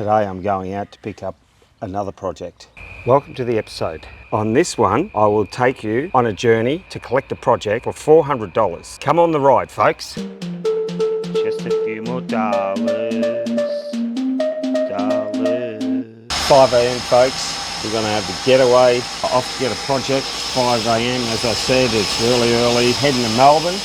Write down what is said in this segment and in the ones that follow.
Today I'm going out to pick up another project. Welcome to the episode. On this one, I will take you on a journey to collect a project for $400. Come on the ride, folks. Just a few more dollars. 5 a.m. folks. We're going to have the getaway off to get a project. 5 a.m. as I said, it's really early. Heading to Melbourne,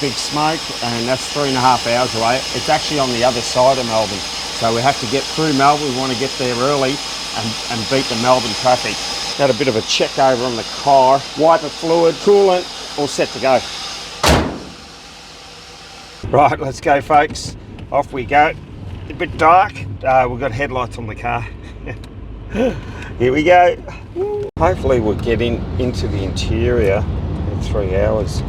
big smoke, and that's 3.5 hours away. It's actually on the other side of Melbourne. So we have to get through Melbourne. We want to get there early and beat the Melbourne traffic. Had a bit of a check over on the car. Wiper fluid, coolant, all set to go. Right, let's go folks. Off we go. A bit dark. We've got headlights on the car. Here we go. Hopefully we'll get into the interior in 3 hours.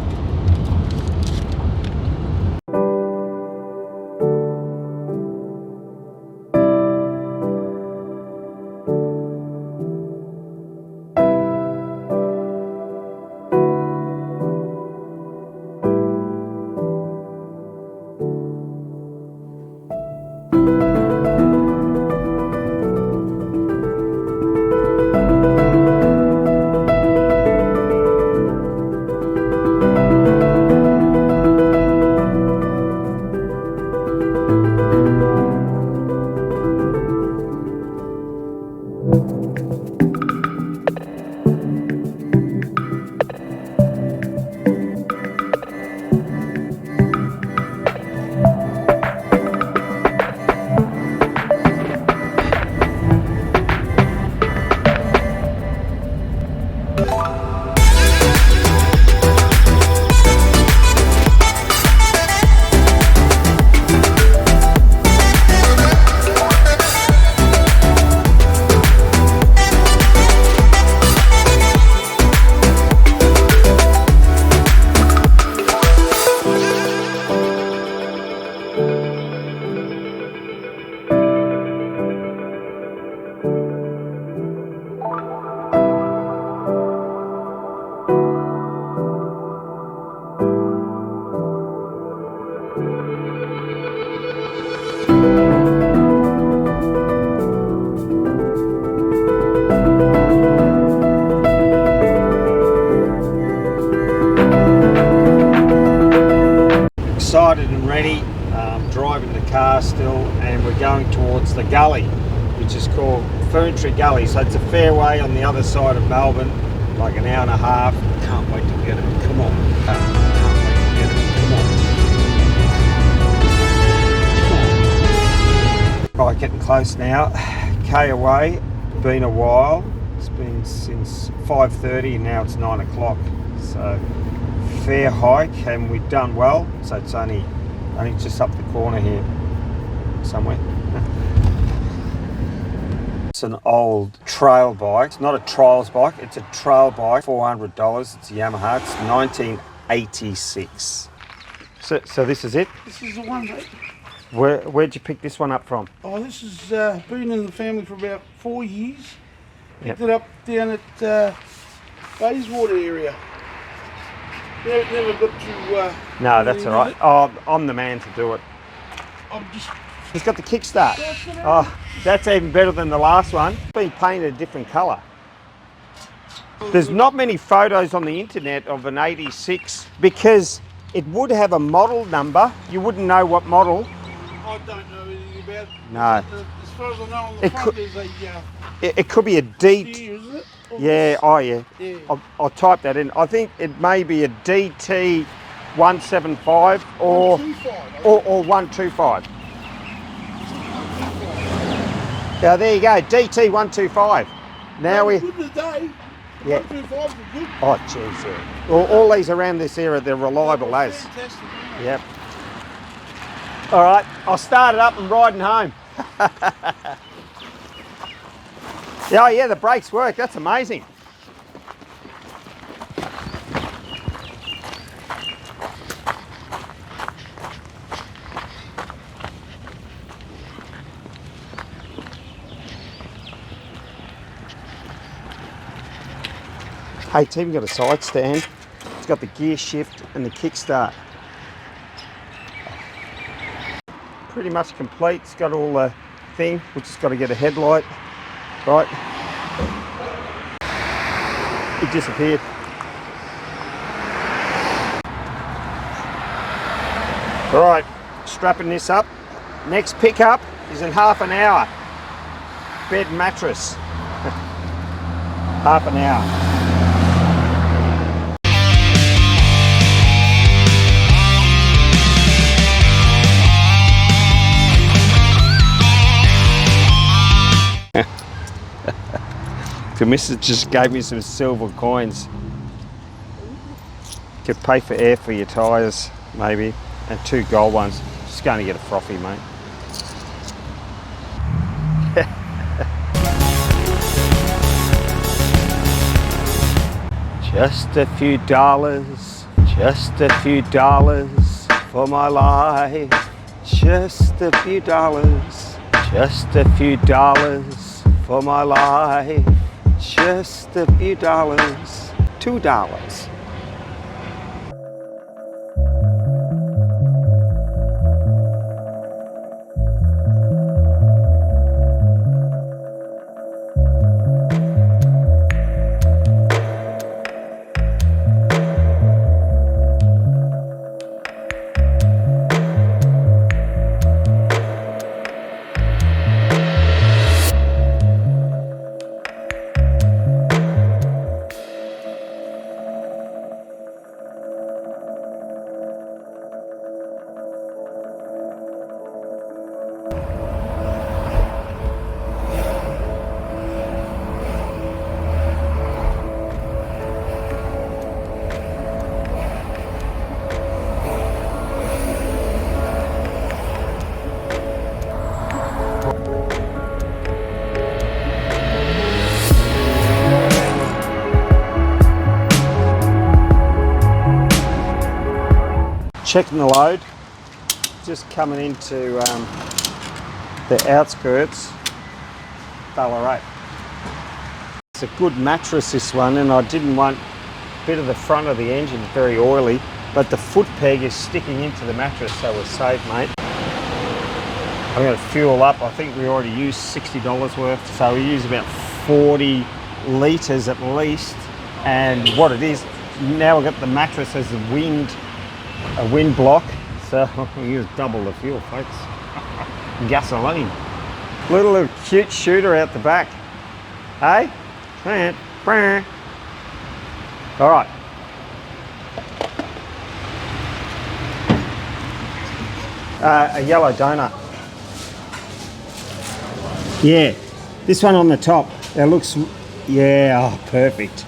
Excited and ready, driving the car still, and we're going towards the gully, which is called Ferntree Gully. So it's a fair way on the other side of Melbourne, like an hour and a half. Can't wait to get it. Come on. Can't wait to get it. Come on. Right, getting close now. K away, been a while. It's been since 5:30 and now it's 9 o'clock. So fair hike, and we've done well. So it's only just up the corner here somewhere. It's an old trail bike. It's not a trials bike, it's a trail bike. $400. It's a Yamaha. It's 1986. So this is it? This is the one, mate. Where'd you pick this one up from? Oh, this has been in the family for about 4 years. Yep. Picked it up down at Bayswater area. Never got to... No, that's all right. Oh, I'm the man to do it. I'm just... It's got the kickstart. Oh, that's even better than the last one. It's been painted a different colour. There's not many photos on the internet of an 86 because it would have a model number. You wouldn't know what model. I don't know anything about it. No. As far as I know, on the front there's a... It could be a D... is it? Yeah, oh yeah. Yeah. I'll type that in. I think it may be a DT175 or 125. Yeah, there you go, DT125. Now we... Good today. Yeah. 125 is good. Oh, jeez, yeah. All these around this area, they're reliable as. Fantastic. Yep. All right, I'll start it up and riding home. Yeah, yeah, the brakes work. That's amazing. Hey, it's even got a side stand. It's got the gear shift and the kickstart. Pretty much complete. It's got all the thing. We've just got to get a headlight, right? It disappeared. All right, strapping this up. Next pickup is in half an hour. Bed and mattress. Half an hour. The missus just gave me some silver coins. Could pay for air for your tyres, maybe, and 2 gold ones. Just going to get a frothy, mate. Just a few dollars for my life. Just a few dollars for my life. Just a few dollars, $2. Checking the load, just coming into the outskirts, Ballarat. It's a good mattress, this one, and I didn't want a bit of the front of the engine very oily, but the foot peg is sticking into the mattress, so we're safe, mate. I'm going to fuel up. I think we already used $60 worth, so we use about 40 litres at least. And what it is, now we've got the mattress as a wind block, so we use double the fuel, folks. Gasoline. Little cute shooter out the back. Hey? All right. A yellow donut. Yeah, this one on the top. It looks, yeah, oh, perfect.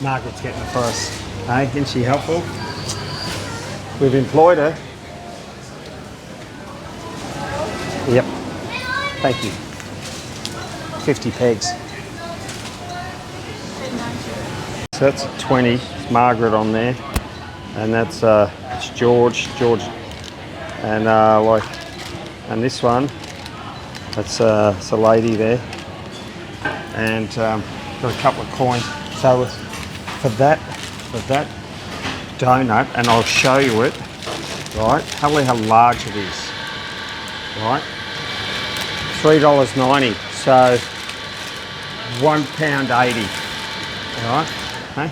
Margaret's getting it for us. Hey, isn't she helpful? We've employed her. Yep. Thank you. 50 pegs. So that's a 20. It's Margaret on there, and that's it's George, and and this one, that's it's a lady there, and got a couple of coins. So for that donut, and I'll show you it, right? Have a look how large it is, right? $3.90, so £1.80, all right? Okay.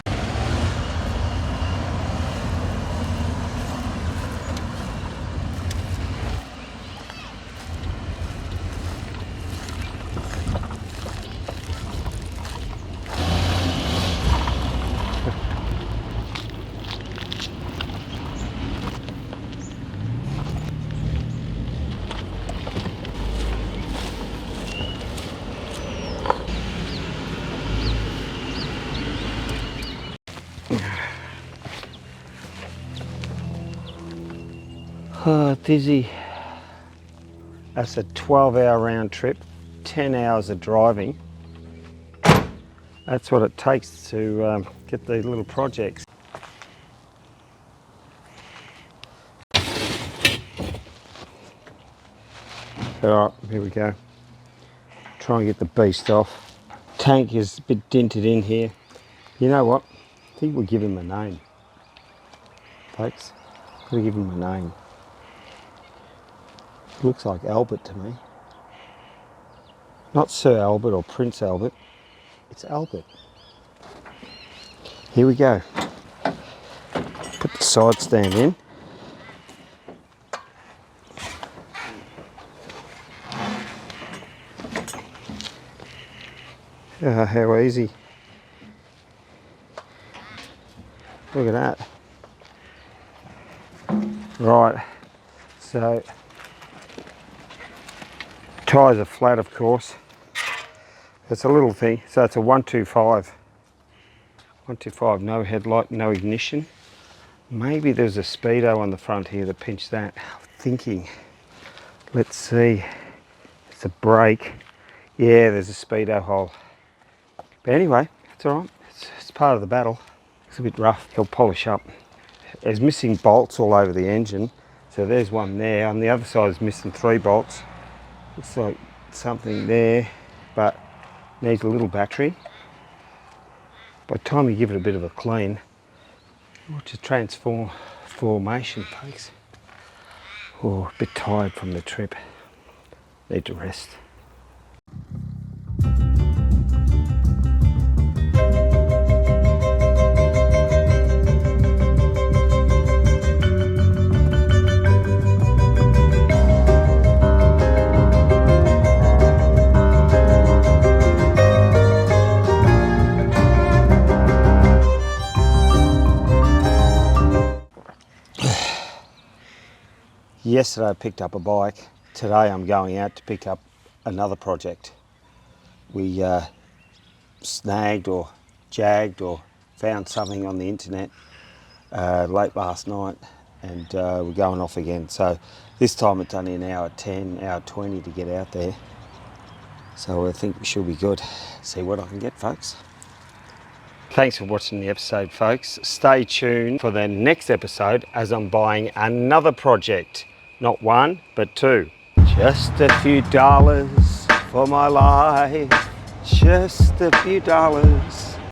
Oh, dizzy. That's a 12-hour round trip, 10 hours of driving. That's what it takes to get these little projects. All right, here we go. Try and get the beast off. Tank is a bit dented in here. You know what? I think we'll give him a name, folks. We'll give him a name. Looks like Albert to me. Not Sir Albert or Prince Albert, it's Albert. Here we go. Put the side stand in. How easy. Look at that. Right, so tyres are flat, of course. It's a little thing, so it's a 125. 125, no headlight, no ignition. Maybe there's a speedo on the front here that pinched that. I'm thinking, let's see, it's a brake. Yeah, there's a speedo hole. But anyway, it's all right. It's part of the battle. It's a bit rough. He'll polish up. There's missing bolts all over the engine. So there's one there. On the other side is missing 3 bolts. Looks like something there, but needs a little battery. By the time you give it a bit of a clean, watch the formation, folks. Oh, a bit tired from the trip. Need to rest. Yesterday I picked up a bike. Today I'm going out to pick up another project. We snagged or jagged or found something on the internet late last night, and we're going off again. So this time it's only an hour 10, hour 20 to get out there. So I think we should be good. See what I can get, folks. Thanks for watching the episode, folks. Stay tuned for the next episode as I'm buying another project. Not 1, but 2. Just a few dollars for my life. Just a few dollars.